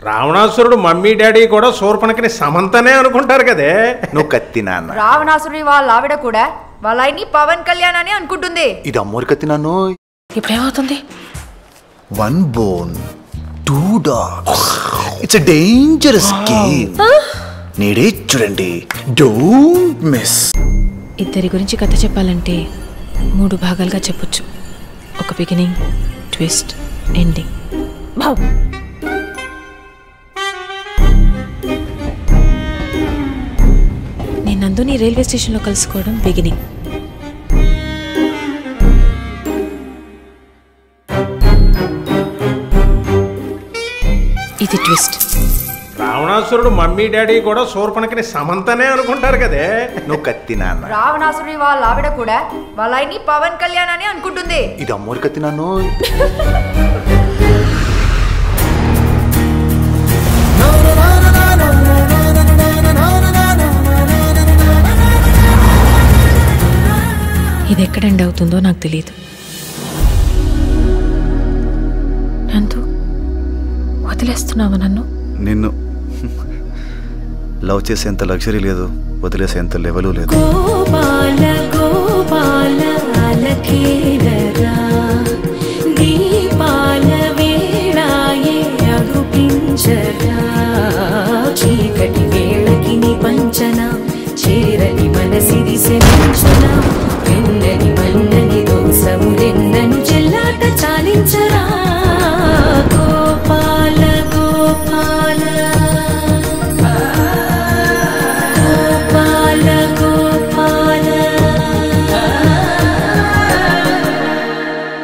రావణాసురుడు mummy daddy కూడా శూర్పణఖని సమంతనే అనుకుంటారు కదే. నువ్వు కత్తి నాన్న. రావణాసురుడి వాళ్ళ ఆవిడ కూడా వాళ్ళ ఆయన్ని పవన్ కళ్యాణ్ అని అనుకుంటుంది. ఇది అమ్మోరు కత్తి నాన్న. ఇప్పుడేమవుతుంది? 1 bone 2 dogs. It's a dangerous game. నీడే చూడండి. Don't miss. ఇద్దరి గురించి కథ చెప్పాలంటే 3 భాగాలుగా చెప్పొచ్చు. ఒక బిగినింగ్, ట్విస్ట్, ఎండింగ్. నేను నందుని రైల్వే స్టేషన్లో కలుసుకోవడం బిగినింగ్. ఇది ట్విస్ట్. రావణాసురుడు మమ్మీ డాడీ కూడా శూర్పణఖని సమంతనే అనుకుంటారు కదే. నువ్వు కత్తి నాన్న. రావణాసురుడి వాళ్ళ ఆవిడ కూడా వాళ్ళ ఆయన్ని పవన్ కళ్యాణ్ అని అనుకుంటుంది. ఇది అమ్మోరు కత్తి నాన్న. ఇది ఎక్కడ ఎండ్ అవుతుందో నాకు తెలియదు. నందు, వదిలేస్తున్నావా నన్ను? నిన్ను లవ్ చేసేంత లగ్జరీ లేదు, వదిలేసేంత లెవెలు లేదు. గోపాల గోపాల అలకేరరా దీపాల వేళాయే అగుపించరా చీకటి వేళకి నీ పంచన చేరని మనసిది శమించన వెన్నని మన్నని దోసములెన్నను చెల్లాట చాలించ